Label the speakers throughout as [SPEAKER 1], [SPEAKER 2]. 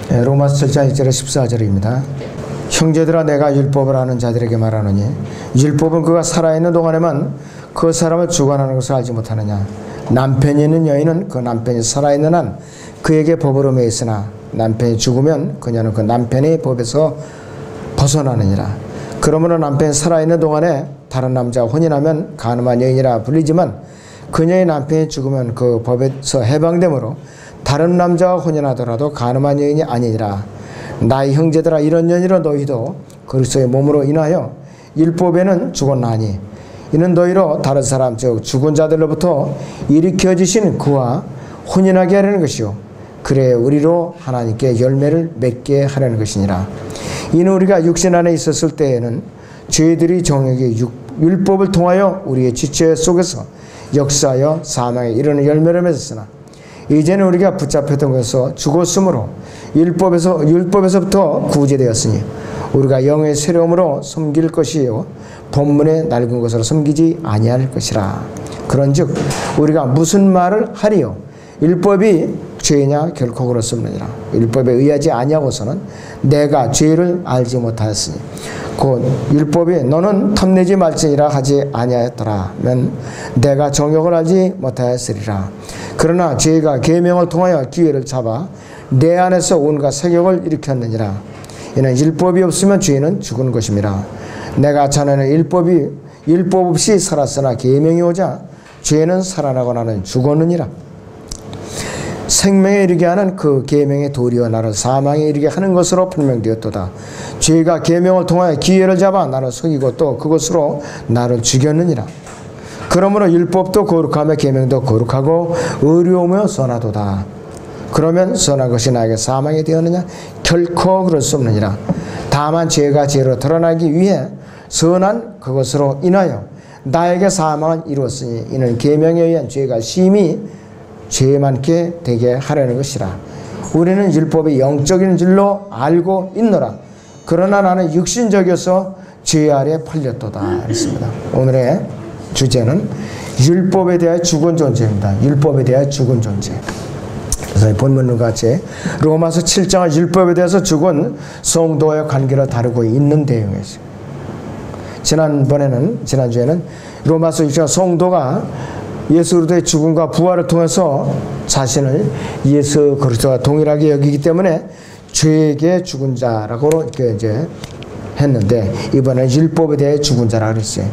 [SPEAKER 1] 로마서 7장 1절에 14절입니다. 형제들아 내가 율법을 아는 자들에게 말하노니 율법은 그가 살아있는 동안에만 그 사람을 주관하는 것을 알지 못하느냐. 남편이 있는 여인은 그 남편이 살아있는 한 그에게 법으로 매있으나 남편이 죽으면 그녀는 그 남편의 법에서 벗어나느니라. 그러므로 남편이 살아있는 동안에 다른 남자와 혼인하면 간음한 여인이라 불리지만 그녀의 남편이 죽으면 그 법에서 해방되므로 다른 남자와 혼인하더라도 간음한 여인이 아니니라. 나의 형제들아 이런 연이로 너희도 그리스도의 몸으로 인하여 율법에는 죽었나니 이는 너희로 다른 사람 즉 죽은 자들로부터 일으켜지신 그와 혼인하게 하려는 것이요 그래 우리로 하나님께 열매를 맺게 하려는 것이니라. 이는 우리가 육신 안에 있었을 때에는 죄들이 정욕의 율법을 통하여 우리의 지체 속에서 역사하여 사망에 이르는 열매를 맺었으나 이제는 우리가 붙잡혔던 것에서 죽었으므로 율법에서부터 구제되었으니 우리가 영의 새로움으로 섬길 것이요 본문의 낡은 것으로 섬기지 아니할 것이라. 그런즉 우리가 무슨 말을 하리요? 율법이 죄냐? 결코 그렇습니다. 율법에 의하지 아니하고서는 내가 죄를 알지 못하였으니 곧 율법이 너는 탐내지 말지니라 하지 아니하였더라면 내가 정욕을 알지 못하였으리라. 그러나 죄가 계명을 통하여 기회를 잡아 내 안에서 온갖 세력을 일으켰느니라. 이는 율법이 없으면 죄는 죽은 것임이라. 내가 전에는 율법 없이 살았으나 계명이 오자 죄는 살아나고 나는 죽었느니라. 생명에 이르게 하는 그 계명의 도리와 나를 사망에 이르게 하는 것으로 분명되었도다. 죄가 계명을 통하여 기회를 잡아 나를 속이고 또 그것으로 나를 죽였느니라. 그러므로 율법도 거룩하며 계명도 거룩하고 의로우며 선하도다. 그러면 선한 것이 나에게 사망이 되었느냐? 결코 그럴 수 없느니라. 다만 죄가 죄로 드러나기 위해 선한 그것으로 인하여 나에게 사망을 이루었으니 이는 계명에 의한 죄가 심히 죄 많게 되게 하려는 것이라. 우리는 율법이 영적인 줄로 알고 있노라. 그러나 나는 육신적이어서 죄 아래 팔렸도다 했습니다. 오늘의 주제는 율법에 대해 죽은 존재입니다. 율법에 대해 죽은 존재. 그래서 본문과 같이 로마서 7장은 율법에 대해서 죽은 성도의 관계를 다루고 있는 내용이었어요. 지난주에는 로마서 6장 성도가 예수 그리스도의 죽음과 부활을 통해서 자신을 예수 그리스도와 동일하게 여기기 때문에 죄에게 죽은 자라고 이렇게 이제 했는데 이번엔 율법에 대해 죽은 자라고 그랬어요.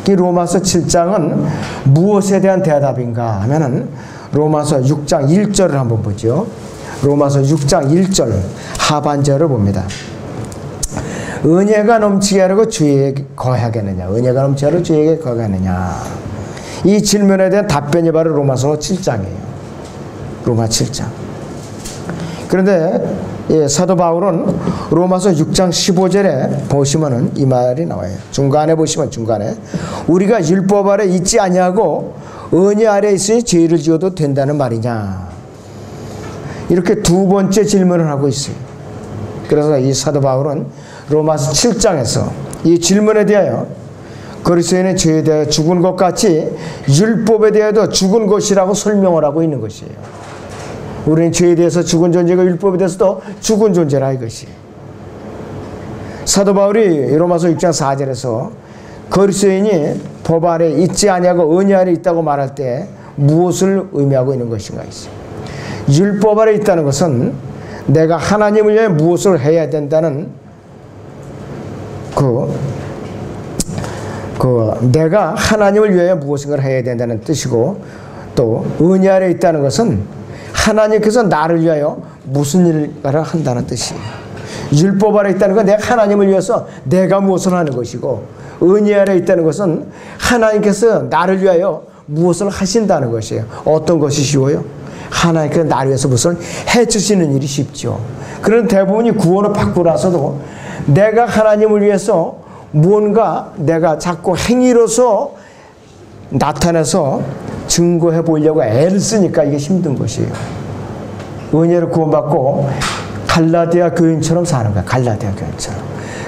[SPEAKER 1] 이 로마서 7장은 무엇에 대한 대답인가 하면은 로마서 6장 1절을 한번 보죠. 로마서 6장 1절 하반절을 봅니다. 은혜가 넘치게 하려고 죄에 거하겠느냐? 은혜가 넘치게 하려고 죄에게 거하겠느냐? 이 질문에 대한 답변이 바로 로마서 7장이에요. 로마 7장. 그런데 사도 바울은 로마서 6장 15절에 보시면은 이 말이 나와요. 중간에 보시면 중간에 우리가 율법 아래 있지 아니하고 은혜 아래 있으니 죄를 지어도 된다는 말이냐? 이렇게 두 번째 질문을 하고 있어요. 그래서 이 사도 바울은 로마서 7장에서 이 질문에 대하여 그리스도인의 죄에 대해 죽은 것 같이 율법에 대해도 죽은 것이라고 설명을 하고 있는 것이에요. 우리는 죄에 대해서 죽은 존재고 율법에 대해서도 죽은 존재라 이것이. 사도 바울이 로마서 6장 4절에서 그리스도인이 법 아래 있지 아니하고 은혜 아래 있다고 말할 때 무엇을 의미하고 있는 것인가 있어요. 율법 아래 있다는 것은 내가 하나님을 위해 무엇을 해야 된다는 내가 하나님을 위하여 무엇인가를 해야 된다는 뜻이고 또 은혜 아래 있다는 것은 하나님께서 나를 위하여 무슨 일을 한다는 뜻이에요. 율법 아래 있다는 건 내가 하나님을 위해서 내가 무엇을 하는 것이고 은혜 아래 있다는 것은 하나님께서 나를 위하여 무엇을 하신다는 것이에요. 어떤 것이 쉬워요? 하나님께서 나를 위해서 무엇을 해주시는 일이 쉽죠. 그런 대부분이 구원을 받고 나서도 내가 하나님을 위해서 무언가 내가 자꾸 행위로서 나타내서 증거해 보려고 애를 쓰니까 이게 힘든 것이에요. 은혜를 구원받고 갈라디아 교인처럼 사는 거야. 갈라디아 교인처럼.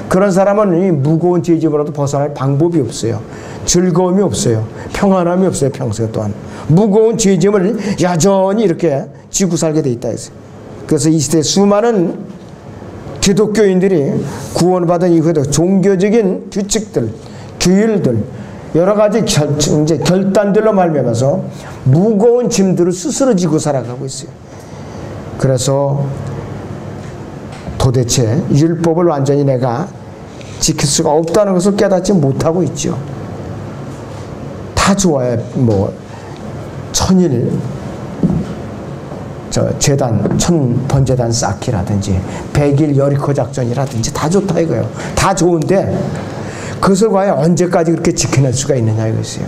[SPEAKER 1] 그런 사람은 이 무거운 죄짐으로도 벗어날 방법이 없어요. 즐거움이 없어요. 평안함이 없어요. 평생 또한. 무거운 죄짐을 여전히 이렇게 지고 살게 돼 있다 했어요. 그래서 이 시대에 수많은 기독교인들이 구원받은 이후에도 종교적인 규칙들, 규율들, 여러 가지 결단들로 말미암아서 무거운 짐들을 스스로 지고 살아가고 있어요. 그래서 도대체 율법을 완전히 내가 지킬 수가 없다는 것을 깨닫지 못하고 있죠. 다 좋아요. 뭐 천일 재단, 천번재단 쌓기라든지 100일 여리코 작전이라든지 다 좋다 이거예요. 다 좋은데 그것을 과연 언제까지 그렇게 지켜낼 수가 있느냐 이것이에요.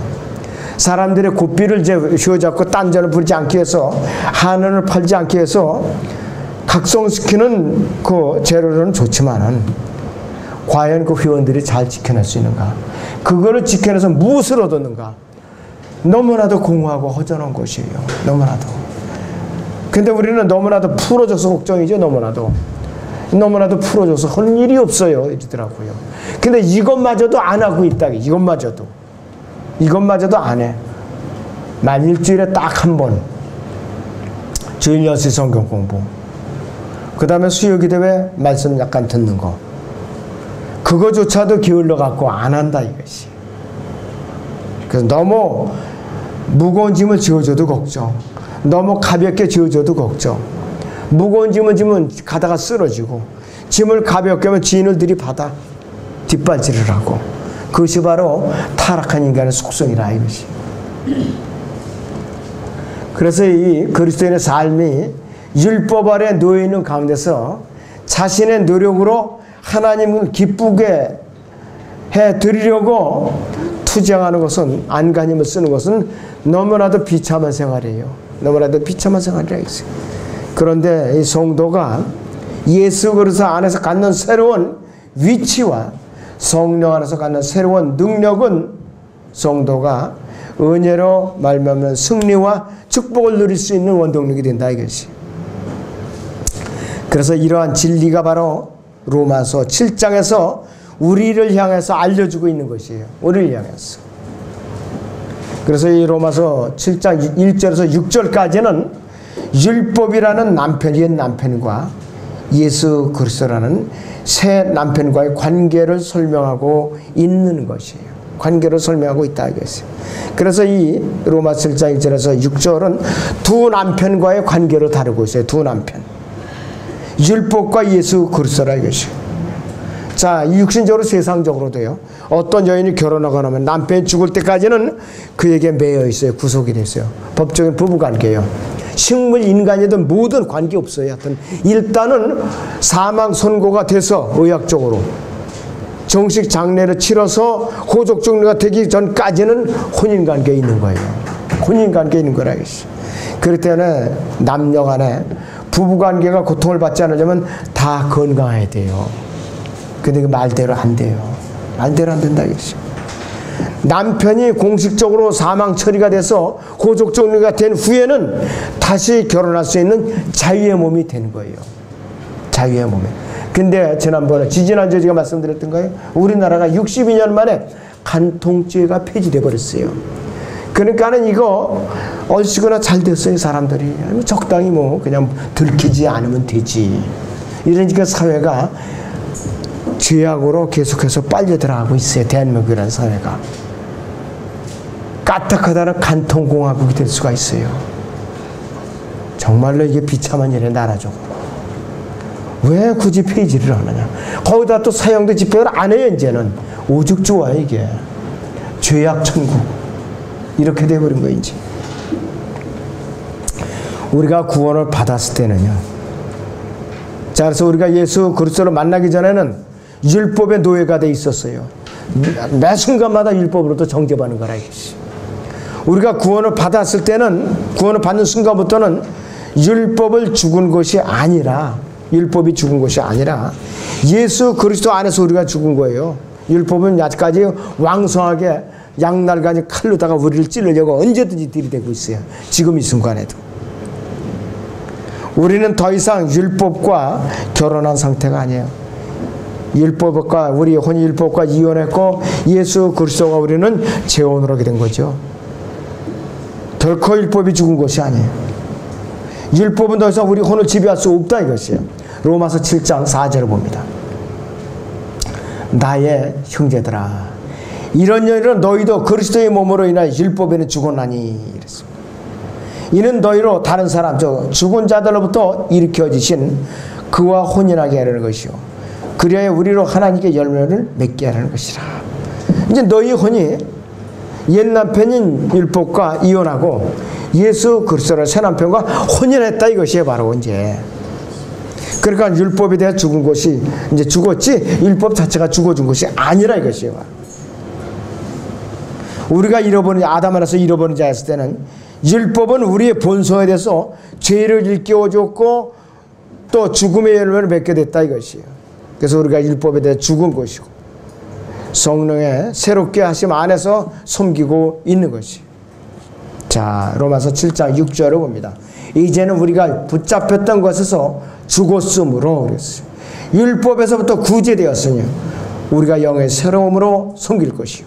[SPEAKER 1] 사람들의 고삐를 휘어잡고 딴전을 부리지 않기 위해서, 한원을 팔지 않기 위해서 각성시키는 그 재료는 좋지만은 과연 그 회원들이 잘 지켜낼 수 있는가? 그거를 지켜내서 무엇을 얻었는가? 너무나도 공허하고 허전한 것이에요. 너무나도. 근데 우리는 너무나도 풀어줘서 걱정이죠. 너무나도 풀어줘서 할 일이 없어요. 이러더라고요. 근데 이것마저도 안 하고 있다. 이것마저도 안 해. 만 일주일에 딱 한 번 주일 6시 성경 공부, 그 다음에 수요기도회 말씀 약간 듣는 거, 그거조차도 게을러 갖고 안 한다 이것이. 그래서 너무 무거운 짐을 지어줘도 걱정, 너무 가볍게 지어줘도 걱정. 무거운 짐은 가다가 쓰러지고, 짐을 가볍게 하면 지인을 들이받아 뒷발질을 하고, 그것이 바로 타락한 인간의 속성이라 이것이. 그래서 이 그리스도인의 삶이 율법 아래 놓여 있는 가운데서 자신의 노력으로 하나님을 기쁘게 해 드리려고 투쟁하는 것은, 안간힘을 쓰는 것은 너무나도 비참한 생활이에요. 너무나도 비참한 생활이라 했어요. 그런데 이 성도가 예수 그리스도 안에서 갖는 새로운 위치와 성령 안에서 갖는 새로운 능력은 성도가 은혜로 말미암는 승리와 축복을 누릴 수 있는 원동력이 된다 이것이. 그래서 이러한 진리가 바로 로마서 7장에서 우리를 향해서 알려주고 있는 것이에요. 우리를 향해서. 그래서 이 로마서 7장 1절에서 6절까지는 율법이라는 남편, 옛 남편과 예수 그리스도라는 새 남편과의 관계를 설명하고 있는 것이에요. 관계를 설명하고 있다 이것이에요. 그래서 이 로마 7장 1절에서 6절은 두 남편과의 관계를 다루고 있어요. 두 남편. 율법과 예수 그리스도라 이것이에요. 자, 육신적으로 세상적으로도요. 어떤 여인이 결혼하거나 하면 남편이 죽을 때까지는 그에게 매여 있어요. 구속이 됐어요. 법적인 부부관계예요. 식물, 인간이든 모든 관계없어요. 하여튼 일단은 사망 선고가 돼서 의학적으로 정식 장례를 치러서 호족 종료가 되기 전까지는 혼인관계에 있는 거예요. 혼인관계에 있는 거라 이것이. 그렇기 때문에 남녀 간에 부부관계가 고통을 받지 않으려면 다 건강해야 돼요. 근데 그 말대로 안 돼요. 말대로 안 된다 이것이. 남편이 공식적으로 사망 처리가 돼서 호족 종료가 된 후에는 다시 결혼할 수 있는 자유의 몸이 되는 거예요. 자유의 몸에. 근데 지지난주에 제가 말씀드렸던 거예요. 우리나라가 62년 만에 간통죄가 폐지돼 버렸어요. 그러니까는 이거 얼씨구나 잘 됐어요. 사람들이 적당히 뭐 그냥 들키지 않으면 되지. 이러니까 사회가 죄악으로 계속해서 빨려 들어가고 있어요. 대한민국이라는 사회가. 까딱하다는 간통공화국이 될 수가 있어요. 정말로 이게 비참한 일의 나라죠. 왜 굳이 폐지를 하느냐. 거기다 또 사형도 집행을 안 해요. 이제는 오죽 좋아요 이게. 죄악 천국 이렇게 돼버린 거예요 이제. 우리가 구원을 받았을 때는요. 자, 그래서 우리가 예수 그리스도를 만나기 전에는 율법의 노예가 돼 있었어요. 매 순간마다 율법으로도 정죄받는 거라 이것이. 우리가 구원을 받았을 때는, 구원을 받는 순간부터는 율법이 죽은 것이 아니라 예수 그리스도 안에서 우리가 죽은 거예요. 율법은 아직까지 왕성하게 양날간이 칼로다가 우리를 찌르려고 언제든지 들이대고 있어요. 지금 이 순간에도. 우리는 더 이상 율법과 결혼한 상태가 아니에요. 율법과 우리 혼인율법과 이혼했고 예수 그리스도가 우리는 재혼을 하게 된 거죠. 결코 율법이 죽은 것이 아니에요. 율법은 더 이상 우리 혼을 지배할 수 없다 이것이에요. 로마서 7장 4절을 봅니다. 나의 형제들아, 이런 일로 너희도 그리스도의 몸으로 인하여 율법에는 죽었나니 이랬습니다. 이는 너희로 다른 사람, 죽은 자들로부터 일으켜지신 그와 혼인하게 하려는 것이요 그리하여 우리로 하나님께 열매를 맺게 하려는 것이라. 이제 너희 혼이 옛 남편인 율법과 이혼하고 예수 그리스도의 새 남편과 혼인했다 이것이 바로 이제. 그러니까 율법에 대해 죽은 것이 이제 죽었지 율법 자체가 죽어준 것이 아니라 이것이에요. 우리가 잃어버린 아담 안에서 잃어버린 자였을 때는 율법은 우리의 본성에 대해서 죄를 일깨워줬고 또 죽음의 열매를 맺게 됐다 이것이에요. 그래서 우리가 율법에 대해 죽은 것이고 성령의 새롭게 하심 안에서 섬기고 있는 것이에요. 자, 로마서 7장 6절을 봅니다. 이제는 우리가 붙잡혔던 것에서 죽었으므로 그랬어요. 율법에서부터 구제되었으니 우리가 영의 새로움으로 섬길 것이요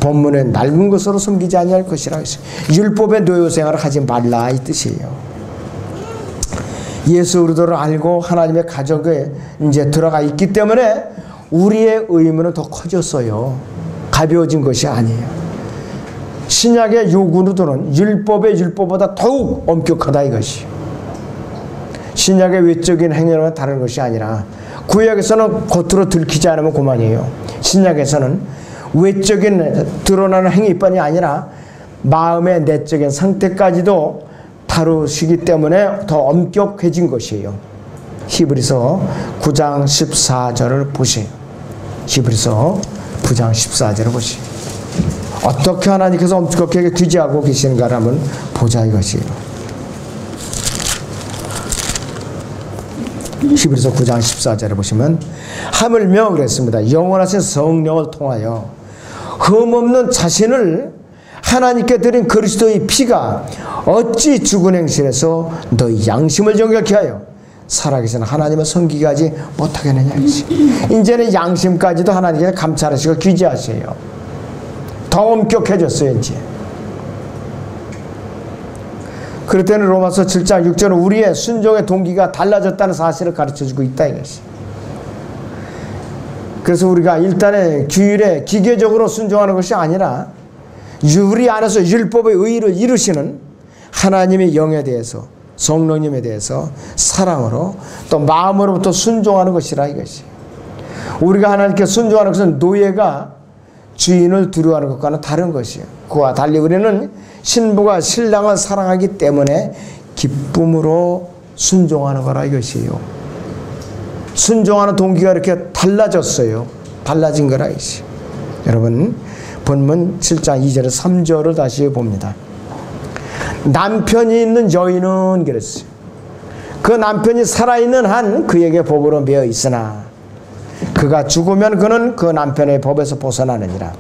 [SPEAKER 1] 본문에 낡은 것으로 섬기지 아니할 것이라 했어요. 율법의 노예생활을 하지 말라 이 뜻이에요. 예수 그리스도를 알고 하나님의 가족에 이제 들어가 있기 때문에 우리의 의무는 더 커졌어요. 가벼워진 것이 아니에요. 신약의 요구로는 율법의 율법보다 더욱 엄격하다 이것이. 신약의 외적인 행위는 다른 것이 아니라 구약에서는 겉으로 들키지 않으면 그만이에요. 신약에서는 외적인 드러나는 행위뿐이 아니라 마음의 내적인 상태까지도 다루시기 때문에 더 엄격해진 것이에요. 히브리서 9장 14절을 보세요. 히브리서 9장 14절을 보세요. 어떻게 하나님께서 엄격하게 규제하고 계시는가를 한번 보자 이것이에요. 히브리서 9장 14절을 보시면 하물며 그랬습니다. 영원하신 성령을 통하여 흠없는 자신을 하나님께 드린 그리스도의 피가 어찌 죽은 행실에서 너희 양심을 정결케 하여 살아계신 하나님을 섬기게 하지 못하겠느냐. 이제는 양심까지도 하나님께서 감찰하시고 규제하세요. 더 엄격해졌어요 이제. 그럴 때는 로마서 7장 6절은 우리의 순종의 동기가 달라졌다는 사실을 가르쳐주고 있다 이것이. 그래서 우리가 일단은 규율에 기계적으로 순종하는 것이 아니라 우리 안에서 율법의 의의를 이루시는 하나님의 영에 대해서 성령님에 대해서 사랑으로 또 마음으로부터 순종하는 것이라 이것이. 우리가 하나님께 순종하는 것은 노예가 주인을 두려워하는 것과는 다른 것이에요. 그와 달리 우리는 신부가 신랑을 사랑하기 때문에 기쁨으로 순종하는 거라 이것이에요. 순종하는 동기가 이렇게 달라졌어요. 달라진 거라 이것이. 여러분 본문 7장 2절에 3절을 다시 봅니다. 남편이 있는 여인은 그랬어요. 그 남편이 살아있는 한 그에게 법으로 매어 있으나 그가 죽으면 그는 그 남편의 법에서 벗어나느니라.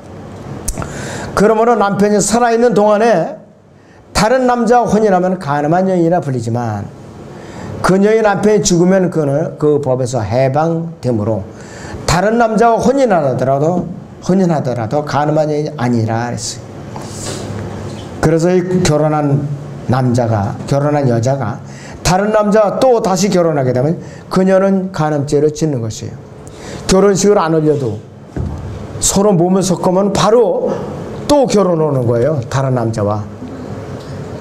[SPEAKER 1] 그러므로 남편이 살아있는 동안에 다른 남자와 혼인하면 간음한 여인이라 불리지만 그녀의 남편이 죽으면 그는 그 법에서 해방되므로 다른 남자와 혼인하더라도 간음한 여인이 아니라 그랬어요. 그래서 이 결혼한 여자가 다른 남자와 또 다시 결혼하게 되면 그녀는 간음죄를 짓는 것이에요. 결혼식을 안 올려도 서로 몸을 섞으면 바로 또 결혼하는 거예요. 다른 남자와.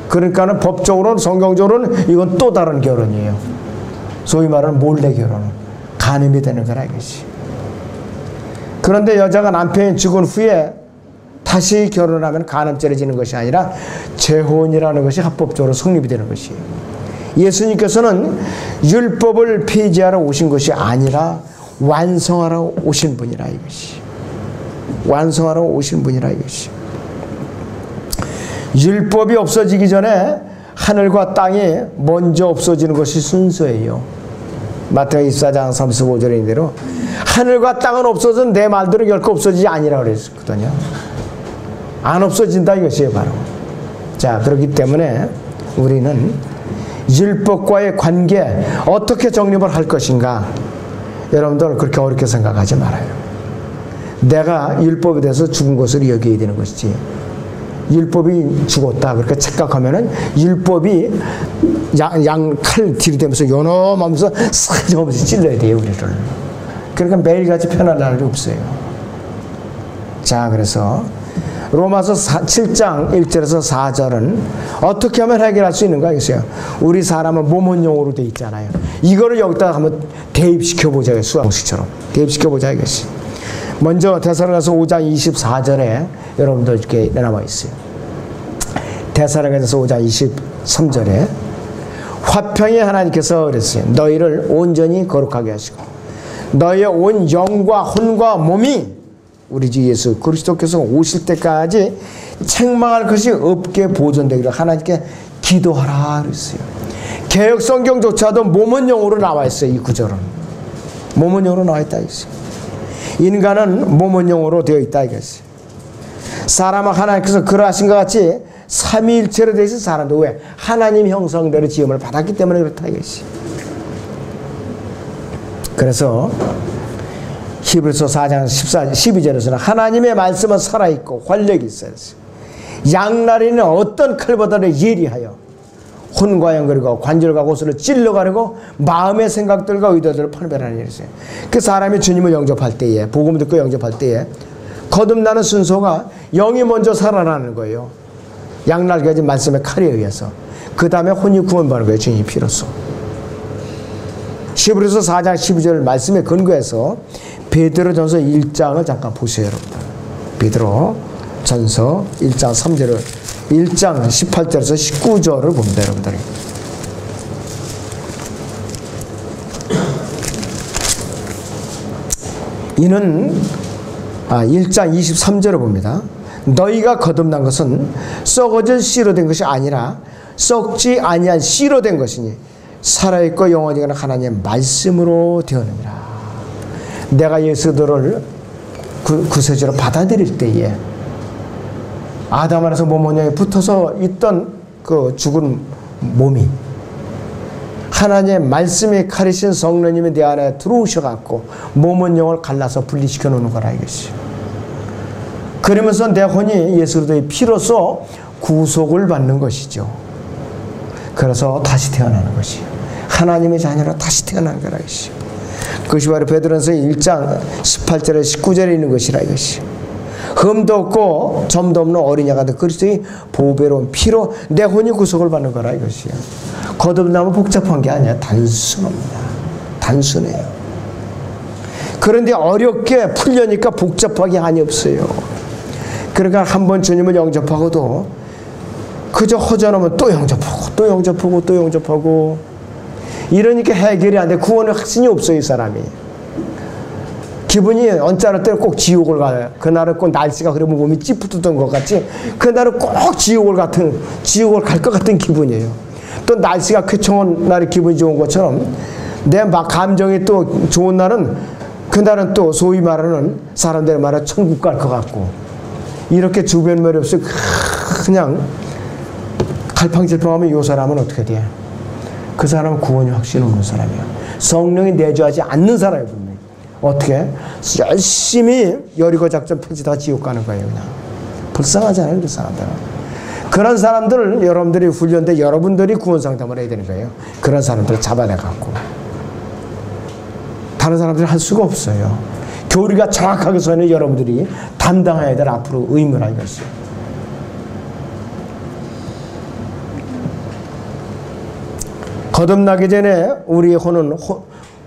[SPEAKER 1] 그러니까는 법적으로는 성경적으로는 이건 또 다른 결혼이에요. 소위 말하는 몰래 결혼은 간음이 되는 거라 이것이. 그런데 여자가 남편이 죽은 후에 다시 결혼하면 간음죄를 지는 것이 아니라 재혼이라는 것이 합법적으로 성립이 되는 것이에요. 예수님께서는 율법을 폐지하러 오신 것이 아니라 완성하러 오신 분이라 이것이. 완성하러 오신 분이라 이것이. 율법이 없어지기 전에 하늘과 땅이 먼저 없어지는 것이 순서예요. 마태복음 24장 35절인 대로 하늘과 땅은 없어진 내 말들은 결코 없어지지 아니라 그랬거든요. 안 없어진다 이것이에요 바로. 자, 그렇기 때문에 우리는 율법과의 관계 어떻게 정립을 할 것인가, 여러분들 그렇게 어렵게 생각하지 말아요. 내가 율법에 대해서 죽은 것을 여겨야 되는 것이지 율법이 죽었다 그렇게 착각하면은 율법이 양 칼 들이대면서 연엄하면서 사정없이 찔러야 돼요 우리를. 그러니까 매일같이 편할 날이 없어요. 자, 그래서 로마서 7장 1절에서 4절은 어떻게 하면 해결할 수 있는가 했어요. 우리 사람은 모몬용으로 돼 있잖아요. 이거를 여기다가 한번 대입시켜보자. 수학식처럼 대입시켜보자 이것이. 먼저 데살로니가서 5장 24절에 여러분들 이렇게 내놔와 있어요. 데살로니가서 5장 23절에 화평의 하나님께서 그랬어요. 너희를 온전히 거룩하게 하시고 너희의 온 영과 혼과 몸이 우리 주 예수 그리스도께서 오실 때까지 책망할 것이 없게 보존되기를 하나님께 기도하라 그랬어요. 개역 성경조차도 모몬용으로 나와 있어요. 이 구절은 모몬용으로 나와 있다 이거죠. 인간은 모몬용으로 되어 있다 이거죠. 사람은 하나님께서 그러하신 것 같이 삼위일체로 되어 있는 사람도 왜? 하나님 형성대로 지음을 받았기 때문에 그렇다 이거지. 그래서 히브리서 4장 12절에서는 하나님의 말씀은 살아있고 활력이 있어요. 양날이는 어떤 칼보다도 예리하여 혼과 영 그리고 관절과 고수를 찔러가려고 마음의 생각들과 의도들을 판별하는 일이었어요. 그 사람이 주님을 영접할 때에 복음 듣고 영접할 때에 거듭나는 순서가 영이 먼저 살아나는 거예요. 양날개가 가진 말씀의 칼에 의해서. 그 다음에 혼이 구원받는 거예요. 주님의 피로써. 히브리서 4장 12절 말씀에 근거해서 베드로전서 1장을 잠깐 보세요, 여러분들. 베드로전서 1장 3절을 1장 18절에서 19절을 봅니다, 여러분들. 이는 1장 23절을 봅니다. 너희가 거듭난 것은 썩어질 씨로 된 것이 아니라 썩지 아니한 씨로 된 것이니 살아있고 영원히 가는 하나님의 말씀으로 되었느니라. 내가 예수들을 구세주로 받아들일 때에 아담 안에서 몸 원형에 붙어서 있던 그 죽은 몸이 하나님의 말씀이 가리신 성령님이 내 안에 들어오셔갖고 몸 원형을 갈라서 분리시켜 놓는 거라 이것이. 그러면서 내 혼이 예수 그리스도의 피로써 구속을 받는 것이죠. 그래서 다시 태어나는 것이요. 하나님의 자녀로 다시 태어난 거라 이것이. 그것이 바로 베드로전서 1장 18절에 19절에 있는 것이라 이것이. 흠도 없고 점도 없는 어린양 같은 그리스도의 보배로운 피로 내 혼이 구속을 받는 거라 이것이야. 거듭나면 복잡한 게 아니야. 단순합니다. 단순해요. 그런데 어렵게 풀려니까 복잡하게 한이 없어요. 그러니까 한번 주님을 영접하고도 그저 허전하면 또 영접하고 또 영접하고 또 영접하고 이러니까 해결이 안 돼. 구원의 확신이 없어요, 이 사람이. 기분이 언짢을 때는 꼭 지옥을 가요. 그날은 꼭 날씨가 그러면 몸이 찌푸드던 것 같이 그날은 꼭 지옥을 갈 것 같은 기분이에요. 또 날씨가 쾌청한 날이 기분이 좋은 것처럼 내 막 감정이 또 좋은 날은 그날은 또 소위 말하는 사람들 말하는 천국 갈 것 같고 이렇게 주변멸이 없이 그냥 갈팡질팡하면 이 사람은 어떻게 돼? 그 사람은 구원이 확신 없는 사람이야. 성령이 내주하지 않는 사람이 분명히. 어떻게? 열심히 여리고 작전 펼치다가 지옥 가는 거예요. 그냥. 불쌍하잖아요. 그 사람들은. 그런 사람들을 여러분들이 훈련돼 여러분들이 구원 상담을 해야 되는 거예요. 그런 사람들을 잡아내갖고. 다른 사람들이 할 수가 없어요. 교리가 정확하게 서는 여러분들이 담당해야 될 앞으로 의무라 이것이요. 거듭나기 전에 우리의 혼은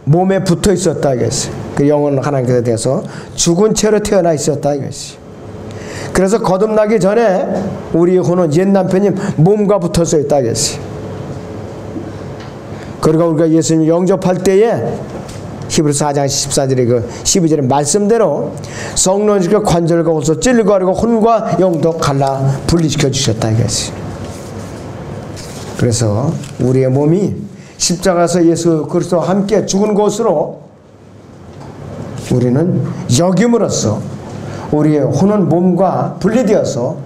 [SPEAKER 1] 몸에 붙어 있었다 이것이. 그 영은 하나님께 대해서 죽은 채로 태어나 있었다 이것이. 그래서 거듭나기 전에 우리의 혼은 옛 남편이 몸과 붙어서 있다 이것이. 그리고 우리가 예수님 영접할 때에 히브리서 4장 14절의 그 12절의 말씀대로 성령님과 관절과 고소 찔리고 하려고 혼과 영도 갈라 분리시켜 주셨다 이것이. 그래서 우리의 몸이 십자가에서 예수 그리스도와 함께 죽은 곳으로 우리는 여김으로써 우리의 혼은 몸과 분리되어서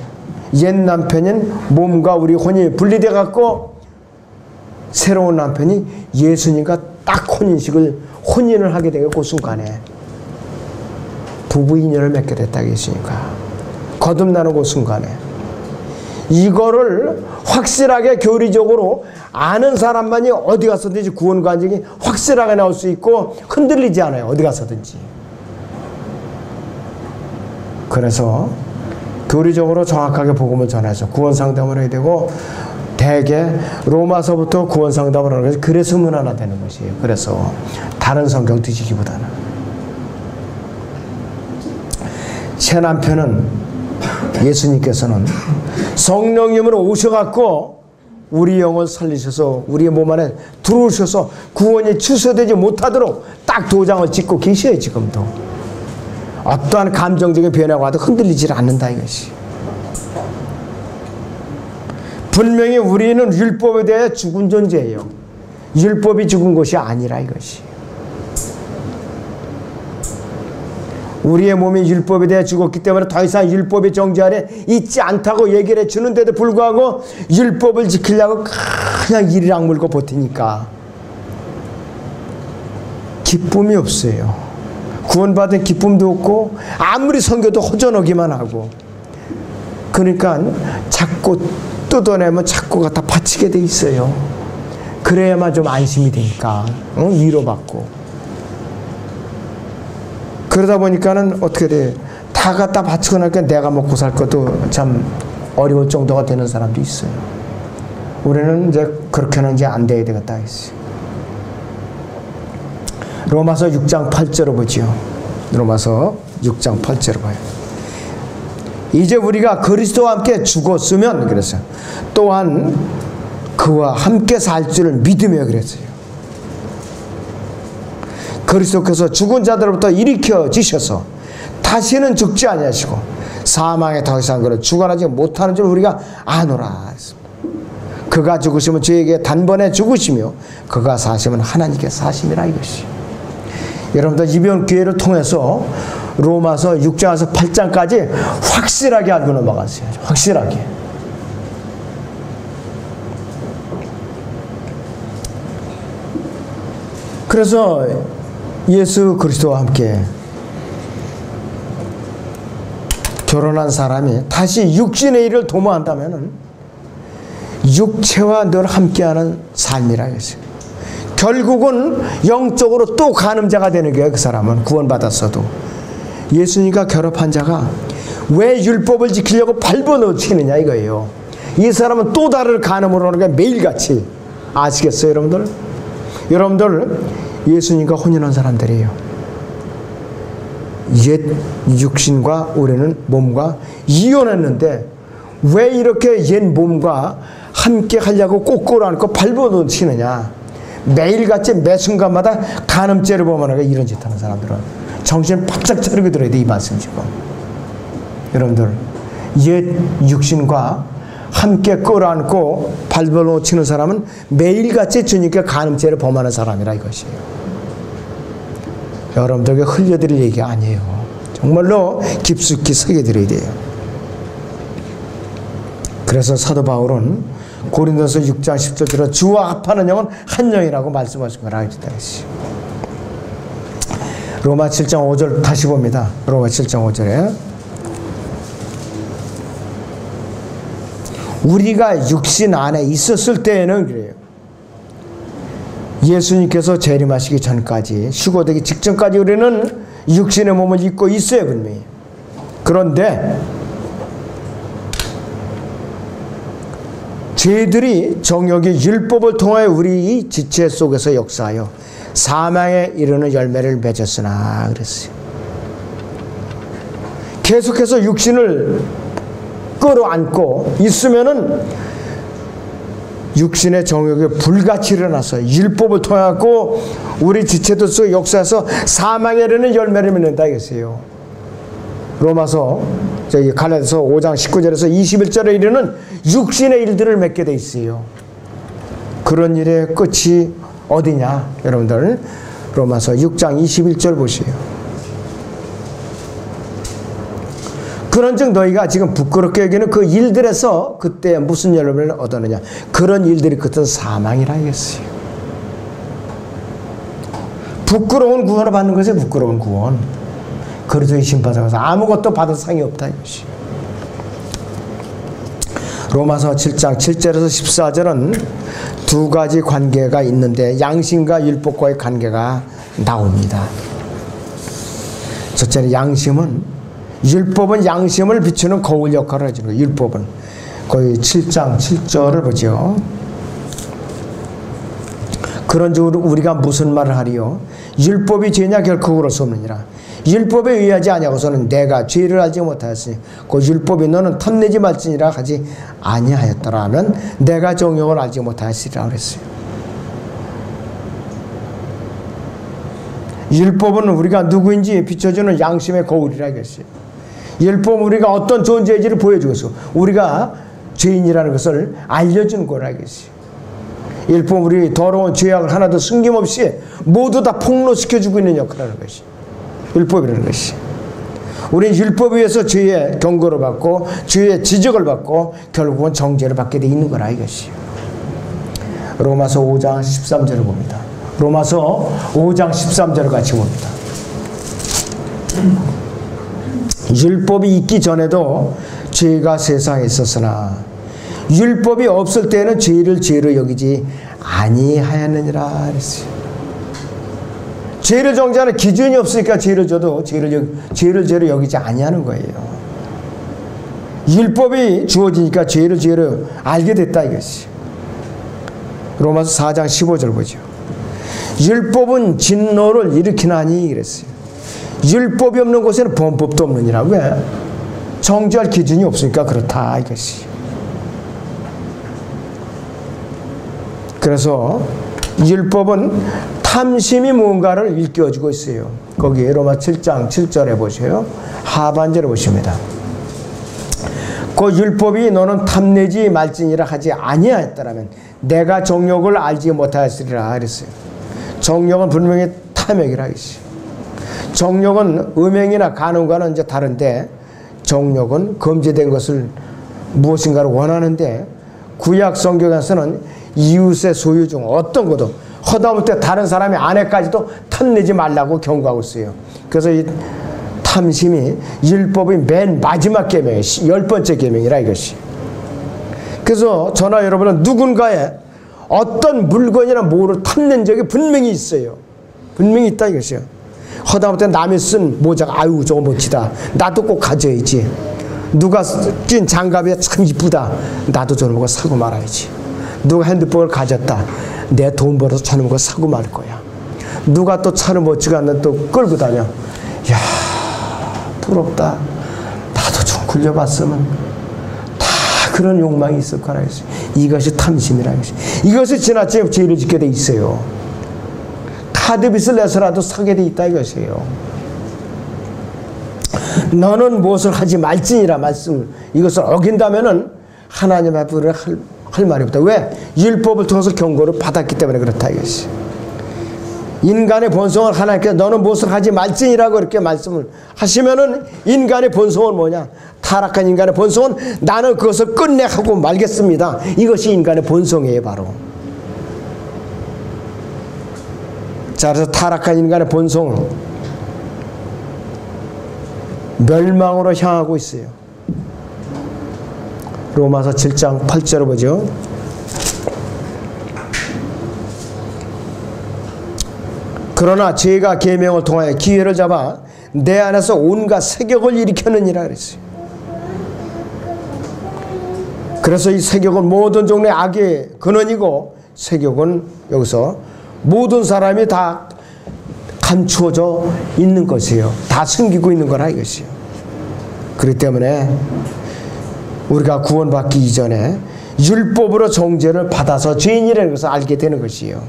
[SPEAKER 1] 옛 남편인 몸과 우리 혼이 분리되어 갖고 새로운 남편이 예수님과 딱 혼인을 하게 되고 그 순간에 부부 인연을 맺게 됐다 예수님과 거듭나는 그 순간에 이거를 확실하게 교리적으로 아는 사람만이 어디 가서든지 구원 간증이 확실하게 나올 수 있고 흔들리지 않아요. 어디 가서든지. 그래서 교리적으로 정확하게 복음을 전해서 구원 상담을 해야 되고, 대개 로마서부터 구원 상담을 하는 것이 그래서 무난하다는 것이에요. 그래서 다른 성경 뒤지기보다는. 제 남편은, 예수님께서는 성령님으로 오셔갖고 우리 영을 살리셔서 우리의 몸 안에 들어오셔서 구원이 취소되지 못하도록 딱 도장을 찍고 계셔요. 지금도 어떠한 감정적인 변화가 와도 흔들리지 않는다 이것이. 분명히 우리는 율법에 대해 죽은 존재예요. 율법이 죽은 것이 아니라 이것이. 우리의 몸이 율법에 대해 죽었기 때문에 더 이상 율법의 정죄 아래 있지 않다고 얘기를 해주는데도 불구하고 율법을 지키려고 그냥 이를 악물고 버티니까 기쁨이 없어요. 구원받은 기쁨도 없고 아무리 선교도 허전하기만 하고, 그러니까 자꾸 뜯어내면 자꾸 갖다 바치게 돼 있어요. 그래야만 좀 안심이 되니까, 위로받고. 그러다 보니까는 어떻게 돼? 다 갖다 바치고 나니까 내가 먹고 살 것도 참 어려울 정도가 되는 사람도 있어요. 우리는 이제 그렇게는 이제 안 돼야 되겠다 했어요. 로마서 6장 8절을 보지요. 로마서 6장 8절을 봐요. 이제 우리가 그리스도와 함께 죽었으면, 그랬어요. 또한 그와 함께 살 줄을 믿으며, 그랬어요. 그리스도께서 죽은 자들로부터 일으켜지셔서 다시는 죽지 아니하시고 사망에 더 이상 그를 주관하지 못하는 줄 우리가 아노라. 그가 죽으시면 저에게 단번에 죽으시며 그가 사시면 하나님께 사심이라 이것이. 여러분들 이번 기회를 통해서 로마서 6장에서 8장까지 확실하게 알고 넘어가세요. 확실하게. 그래서 예수 그리스도와 함께 결혼한 사람이 다시 육신의 일을 도모한다면 육체와 늘 함께하는 삶이라 했어요. 결국은 영적으로 또 간음자가 되는 거예요. 그 사람은 구원받았어도. 예수님과 결합한 자가 왜 율법을 지키려고 발버둥치느냐 이거예요. 이 사람은 또 다른 간음으로 하는 게 매일같이. 아시겠어요 여러분들? 여러분들 예수님과 혼인한 사람들이에요. 옛 육신과 우리는 몸과 이혼했는데 왜 이렇게 옛 몸과 함께 하려고 꼬꼬로 안고 발버둥 치느냐. 매일같이 매 순간마다 간음죄를 범하는 이런 짓 하는 사람들은 정신 바짝 차리고 들어야 돼. 이 말씀 지금. 여러분들 옛 육신과 함께 끌어안고 발버둥 치는 사람은 매일같이 주님께 간음죄를 범하는 사람이라 이것이에요. 여러분들에게 흘려드릴 얘기가 아니에요. 정말로 깊숙이 새겨드려야 돼요. 그래서 사도 바울은 고린도서 6장 10절에 주와 합하는 영은 한 영이라고 말씀하신 거라 했다. 로마 7장 5절 다시 봅니다. 로마 7장 5절에 우리가 육신 안에 있었을 때에는 그래요. 예수님께서 재림하시기 전까지, 휴거되기 직전까지 우리는 육신의 몸을 입고 있어요, 분명히. 그런데 죄들이 정욕이 율법을 통하여 우리 지체 속에서 역사하여 사망에 이르는 열매를 맺었으나 그랬어요. 계속해서 육신을 끌어안고 있으면은 육신의 정욕이 불같이 일어나서 율법을 통하고 우리 지체들 속 역사에서 사망에 이르는 열매를 맺는다 이것이에요. 로마서 갈라디아서 5장 19절에서 21절에 이르는 육신의 일들을 맺게 돼 있어요. 그런 일의 끝이 어디냐 여러분들 로마서 6장 21절 보세요. 그런즉 너희가 지금 부끄럽게 여기는 그 일들에서 그때 무슨 열매를 얻었느냐. 그런 일들이 끝은 사망이라 했어요. 부끄러운 구원을 받는 것이 부끄러운 구원. 그리스도의 심판상에서 아무것도 받을 상이 없다 이것이. 로마서 7장 7절에서 14절은 두 가지 관계가 있는데 양심과 율법과의 관계가 나옵니다. 첫째는 양심은, 율법은 양심을 비추는 거울 역할을 해주는 거예요. 율법은 거의 7장 7절을 보죠. 그런즉 우리가 무슨 말을 하리요? 율법이 죄냐? 결코 그럴 수 없느니라. 율법에 의하지 아니하고서는 내가 죄를 알지 못하였으니 그 율법이 너는 탐내지 말지니라 하지 아니하였더라 하면 내가 정욕을 알지 못하였으리라 그랬어요. 율법은 우리가 누구인지 비춰주는 양심의 거울이라 이랬어요. 율법은 우리가 어떤 존재인지를 보여주고 우리가 죄인이라는 것을 알려주는 거라 이랬어요. 율법은 우리 더러운 죄악을 하나도 숨김없이 모두 다 폭로시켜주고 있는 역할을 하는 것이 율법이라는 것이. 우리는 율법에 의해서 죄의 경고를 받고 죄의 지적을 받고 결국은 정죄를 받게 돼 있는 거라 이것이. 로마서 5장 13절을 봅니다. 로마서 5장 13절을 같이 봅니다. 율법이 있기 전에도 죄가 세상에 있었으나 율법이 없을 때는 죄를 죄로 여기지 아니하였느니라 그랬어요. 죄를 정죄하는 기준이 없으니까 죄를 져도 죄를 죄로 여기지 아니하는 거예요. 율법이 주어지니까 죄를 죄로 알게 됐다 이것이. 로마서 4장 15절 보죠. 율법은 진노를 일으키나니 그랬어요. 율법이 없는 곳에는 범법도 없느니라. 왜? 정죄할 기준이 없으니까 그렇다 이것이. 그래서 율법은 탐심이 무언가를 일깨워주고 있어요. 거기 로마 7장 7절에 보세요. 하반절에 보십니다. 그 율법이 너는 탐내지 말지니라 하지 아니하였더라면 내가 정욕을 알지 못하였으리라 그랬어요. 정욕은 분명히 탐욕이라 했어요. 정욕은 음행이나 간음과는 이제 다른데 정욕은 금지된 것을 무엇인가를 원하는데 구약 성경에서는 이웃의 소유 중 어떤 것도 허다못해 다른 사람의 아내까지도 탐내지 말라고 경고하고 있어요. 그래서 이 탐심이 율법의 맨 마지막 계명이에요. 10번째 계명이라 이것이. 그래서 저나 여러분은 누군가의 어떤 물건이나 뭐를 탐낸 적이 분명히 있어요. 분명히 있다 이것이요. 허다못해 남이 쓴 모자가 아유 저거 멋지다. 나도 꼭 가져야지. 누가 낀 장갑이 참 이쁘다. 나도 저런 거 사고 말아야지. 누가 핸드폰을 가졌다. 내 돈 벌어서 저런 거 사고 말 거야. 누가 또 차를 멋지게 하는 또 끌고 다녀. 야 부럽다. 나도 좀 굴려봤으면. 다 그런 욕망이 있을 거라 했어요. 이것이 탐심이라 했어요. 이것이 지나치게 죄를 짓게 돼 있어요. 카드빚을 내서라도 사게 돼 있다 이것이에요. 너는 무엇을 하지 말지니라 말씀. 이것을 어긴다면은 하나님 앞에 할 말이 없다. 왜? 율법을 통해서 경고를 받았기 때문에 그렇다 이것이. 인간의 본성을 하나님께서 너는 무엇을 하지 말지니라고 이렇게 말씀을 하시면은 인간의 본성은 뭐냐? 타락한 인간의 본성은 나는 그것을 끝내 하고 말겠습니다. 이것이 인간의 본성이에요 바로. 자, 그래서 타락한 인간의 본성은 멸망으로 향하고 있어요. 로마서 7장 8절을 보죠. 그러나 죄가 계명을 통하여 기회를 잡아 내 안에서 온갖 세격을 일으켰느니라 그랬어요. 그래서 이 세격은 모든 종류의 악의 근원이고 세격은 여기서 모든 사람이 다 감추어져 있는 것이에요. 다 숨기고 있는 거라 이것이요. 그렇기 때문에 우리가 구원받기 이전에 율법으로 정죄를 받아서 죄인이라는 것을 알게 되는 것이에요.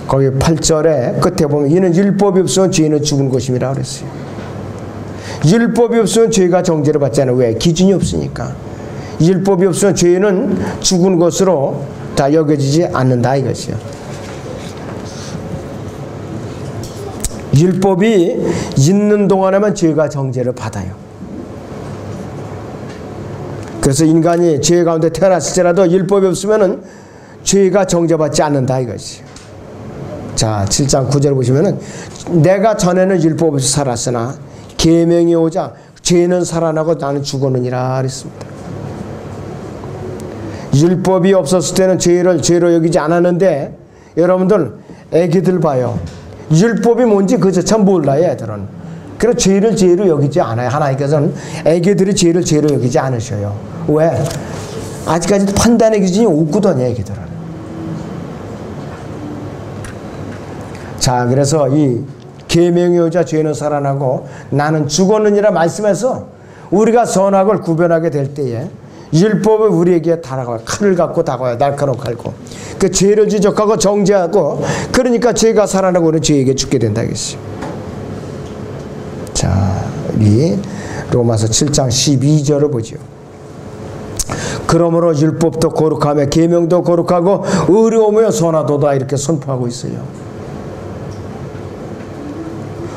[SPEAKER 1] 거기 8절에 끝에 보면 이는 율법이 없으면 죄인은 죽은 것임이라 그랬어요. 율법이 없으면 죄가 정죄를 받지 않아요. 왜? 기준이 없으니까. 율법이 없으면 죄인은 죽은 것으로 다 여겨지지 않는다 이것이요. 율법이 있는 동안에만 죄가 정죄를 받아요. 그래서 인간이 죄 가운데 태어났을지라도 율법이 없으면은 죄가 정죄받지 않는다 이것이. 자, 7장 9절 보시면은 내가 전에는 율법 없이 살았으나 계명이 오자 죄는 살아나고 나는 죽었느니라 그랬습니다. 율법이 없었을 때는 죄를 죄로 여기지 않았는데 여러분들 애기들 봐요. 율법이 뭔지 그조차 몰라요. 애들은. 그래서 죄를 죄로 여기지 않아요. 하나님께서는 애기들이 죄를 죄로 여기지 않으셔요. 왜? 아직까지도 판단의 기준이 없거든요. 애기들은. 자, 그래서 이 계명의 여자 죄는 살아나고 나는 죽었느니라 말씀해서 우리가 선악을 구별하게 될 때에 율법을 우리에게 다가와요. 칼을 갖고 다가와요. 날카로운 칼고. 그 죄를 지적하고 정죄하고 그러니까 죄가 살아나고 우리는 죄에게 죽게 된다 했어요. 자, 우리 로마서 7장 12절을 보죠. 그러므로 율법도 거룩하며 계명도 거룩하고 의로우며 선하도다 이렇게 선포하고 있어요.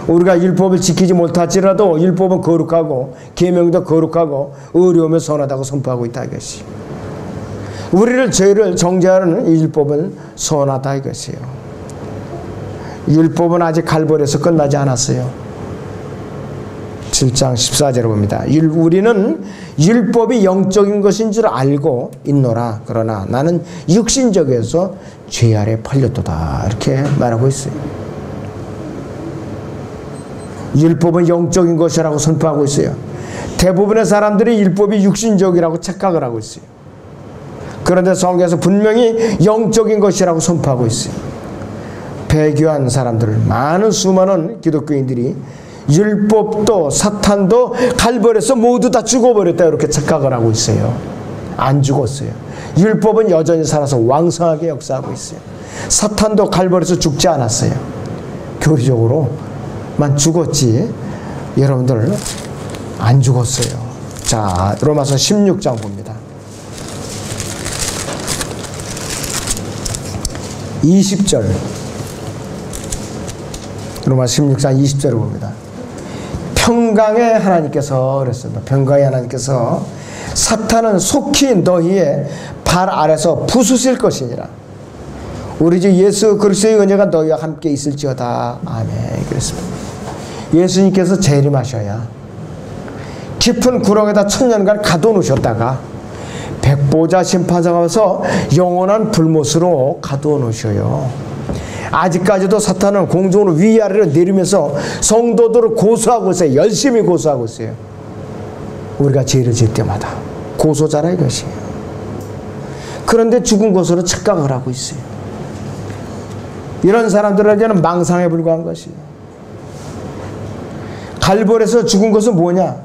[SPEAKER 1] 우리가 율법을 지키지 못할지라도 율법은 거룩하고 계명도 거룩하고 의로우며 선하다고 선포하고 있다 이것이. 우리를 죄를 정죄하는 율법은 선하다 이것이에요. 율법은 아직 갈보리에서 끝나지 않았어요. 7장 14절을 봅니다. 우리는 율법이 영적인 것인 줄 알고 있노라. 그러나 나는 육신적에서 죄 아래 팔렸도다. 이렇게 말하고 있어요. 율법은 영적인 것이라고 선포하고 있어요. 대부분의 사람들이 율법이 육신적이라고 착각을 하고 있어요. 그런데 성경에서 분명히 영적인 것이라고 선포하고 있어요. 배교한 사람들, 많은 수많은 기독교인들이 율법도 사탄도 갈보리에서 모두 다 죽어버렸다 이렇게 착각을 하고 있어요. 안 죽었어요. 율법은 여전히 살아서 왕성하게 역사하고 있어요. 사탄도 갈보리에서 죽지 않았어요. 교리적으로만 죽었지 여러분들 안 죽었어요. 자, 로마서 16장 봅니다. 20절. 로마서 16장 20절을 봅니다. 평강의 하나님께서 그랬습니다. 평강의 하나님께서 사탄은 속히 너희의 발 아래서 부수실 것이니라. 우리 주 예수 그리스도의 은혜가 너희와 함께 있을지어다. 아멘. 그랬습니다. 예수님께서 재림하셔야 깊은 구렁에다 천년간 가둬놓으셨다가 백보자 심판자가 와서 영원한 불못으로 가둬놓으셔요. 아직까지도 사탄은 공중으로 위아래로 내리면서 성도들을 고소하고 있어요. 열심히 고소하고 있어요. 우리가 죄를 지을 때마다 고소자라 이것이에요. 그런데 죽은 것으로 착각을 하고 있어요. 이런 사람들에게는 망상에 불과한 것이에요. 갈보리에서 죽은 것은 뭐냐?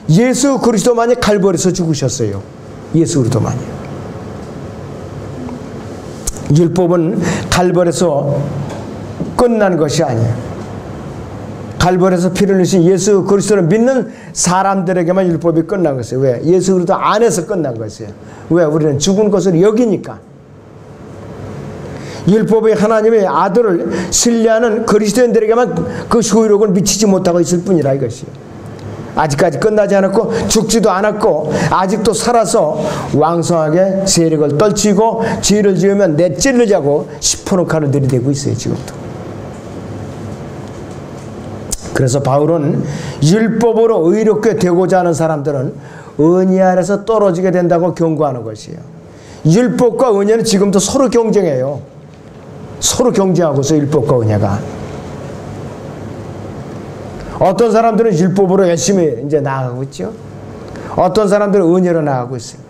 [SPEAKER 1] 예수 그리스도만이 갈보리에서 죽으셨어요. 예수 그리스도만이. 율법은 갈보리에서 끝난 것이 아니에요. 갈보리에서 피를 흘리신 예수 그리스도를 믿는 사람들에게만 율법이 끝난 것이에요. 왜? 예수 그리스도 안에서 끝난 것이에요. 왜? 우리는 죽은 것을 여기니까. 율법의 하나님의 아들을 신뢰하는 그리스도인들에게만 그 소유력을 미치지 못하고 있을 뿐이라 이것이에요. 아직까지 끝나지 않았고 죽지도 않았고 아직도 살아서 왕성하게 세력을 떨치고 죄를 지으면 내찌르자고 시퍼런 칼을 들이대고 있어요. 지금도. 그래서 바울은 율법으로 의롭게 되고자 하는 사람들은 은혜 아래서 떨어지게 된다고 경고하는 것이에요. 율법과 은혜는 지금도 서로 경쟁해요. 서로 경쟁하고 있어요. 율법과 은혜가. 어떤 사람들은 율법으로 열심히 이제 나아가고 있죠. 어떤 사람들은 은혜로 나아가고 있어요.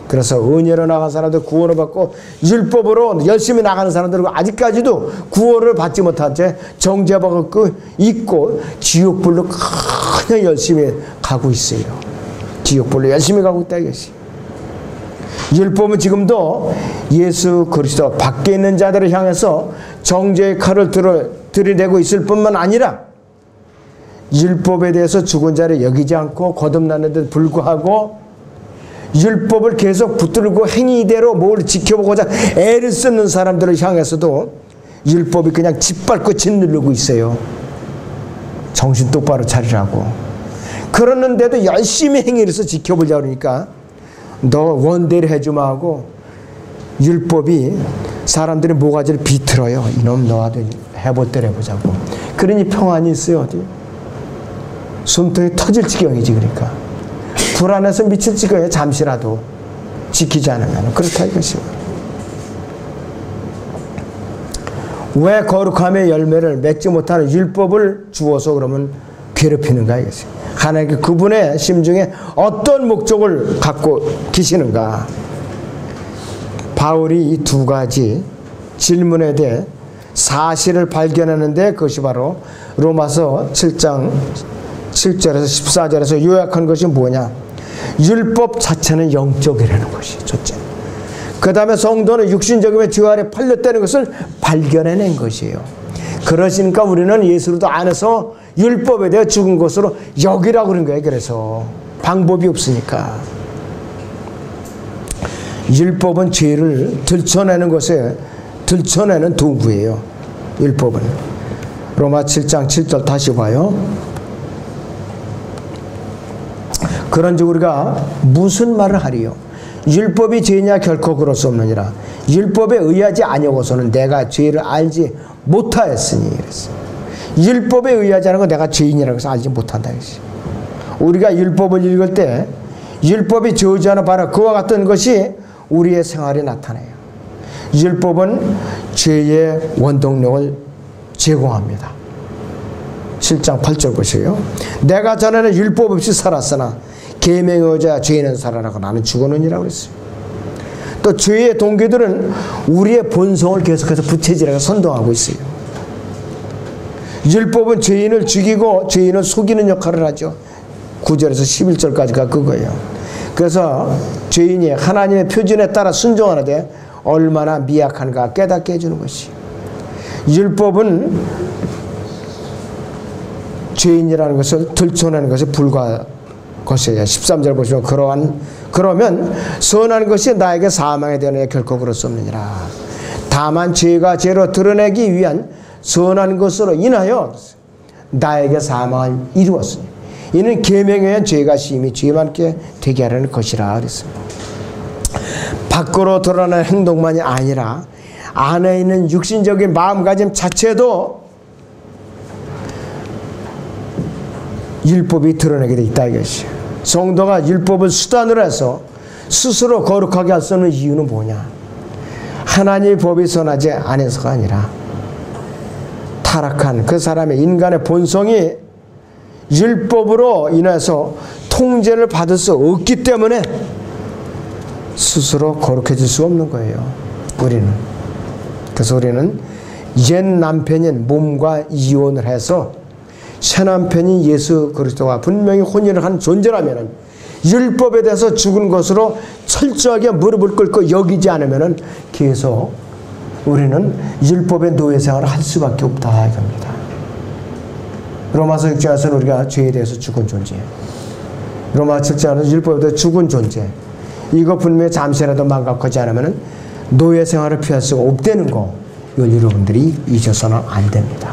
[SPEAKER 1] 그래서 은혜로 나간 사람들 구원을 받고 율법으로 열심히 나가는 사람들은 아직까지도 구원을 받지 못한 채 정죄받고 있고 지옥불로 그냥 열심히 가고 있어요. 지옥불로 열심히 가고 있다 이것이. 율법은 지금도 예수 그리스도 밖에 있는 자들을 향해서 정죄의 칼을 들이대고 있을 뿐만 아니라 율법에 대해서 죽은 자를 여기지 않고 거듭나는데 불구하고 율법을 계속 붙들고 행위대로 뭘 지켜보고자 애를 쓰는 사람들을 향해서도 율법이 그냥 짓밟고 짓누르고 있어요. 정신 똑바로 차리라고. 그러는데도 열심히 행위를 해서 지켜보려고 그러니까 너 원대로 해주마 하고 율법이 사람들의 모가지를 비틀어요. 이놈 너와도 해볼 대로 해보자고. 그러니 평안이 있어요. 어디? 숨통이 터질 지경이지. 그러니까 불안해서 미칠 지경이에요. 잠시라도 지키지 않으면 그렇다 이것입니다. 왜 거룩함의 열매를 맺지 못하는 율법을 주어서 그러면 괴롭히는가 이것입니다. 하나님께 그분의 심중에 어떤 목적을 갖고 계시는가. 바울이 이 두 가지 질문에 대해 사실을 발견하는데 그것이 바로 로마서 7장 7절에서 14절에서 요약한 것이 뭐냐. 율법 자체는 영적이라는 것이 첫째. 그 다음에 성도는 육신적인 죄 아래 팔렸다는 것을 발견해낸 것이에요. 그러시니까 우리는 예수로도 안에서 율법에 대해 죽은 것으로 여기라고 그런 거예요. 그래서 방법이 없으니까. 율법은 죄를 들춰내는 것에 들춰내는 도구예요. 율법은. 로마 7장 7절 다시 봐요. 그런즉 우리가 무슨 말을 하리요? 율법이 죄냐? 결코 그럴 수 없느니라. 율법에 의하지 아니하고서는 내가 죄를 알지 못하였으니. 그랬어요. 율법에 의하지 않은 건 내가 죄인이라고 해서 알지 못한다. 우리가 율법을 읽을 때 율법이 저지하는 바로 그와 같은 것이 우리의 생활에 나타나요. 율법은 죄의 원동력을 제공합니다. 7장 8절 보세요. 내가 전에는 율법 없이 살았으나 계명에 의하여 죄인은 살아나고 나는 죽었느니라고 그랬어요. 또 죄의 동기들은 우리의 본성을 계속해서 부채질하고 선동하고 있어요. 율법은 죄인을 죽이고 죄인을 속이는 역할을 하죠. 9절에서 11절까지가 그거예요. 그래서 죄인이 하나님의 표준에 따라 순종하는데 얼마나 미약한가 깨닫게 해주는 것이에요. 율법은 죄인이라는 것을 들춰내는 것이 불가한 것이에요. 13절 보시면 그러면 선한 것이 나에게 사망에 되느냐? 결코 그럴 수 없느니라. 다만 죄가 죄로 드러내기 위한 선한 것으로 인하여 나에게 사망을 이루었으니 이는 계명에 의한 죄가 심히 죄 많게 되게 하려는 것이라 그랬습니다. 밖으로 드러나는 행동만이 아니라 안에 있는 육신적인 마음가짐 자체도 율법이 드러내게 돼 있다 이것이에요. 성도가 율법을 수단으로 해서 스스로 거룩하게 할 수 없는 이유는 뭐냐? 하나님의 법이 선하지 않아서가 아니라 타락한 그 사람의 인간의 본성이 율법으로 인해서 통제를 받을 수 없기 때문에 스스로 거룩해질 수 없는 거예요. 우리는. 그래서 우리는 옛 남편인 몸과 이혼을 해서 새 남편인 예수 그리스도와 분명히 혼인을 한 존재라면 율법에 대해서 죽은 것으로 철저하게 무릎을 꿇고 여기지 않으면 계속 우리는 율법의 노예 생활을 할 수밖에 없다 이겁니다. 로마서 6장에서는 우리가 죄에 대해서 죽은 존재예요. 로마 7장에서는 율법에 대해서 죽은 존재. 이거 분명히 잠시라도 망각하지 않으면 노예 생활을 피할 수가 없다는 거, 이걸 여러분들이 잊어서는 안 됩니다.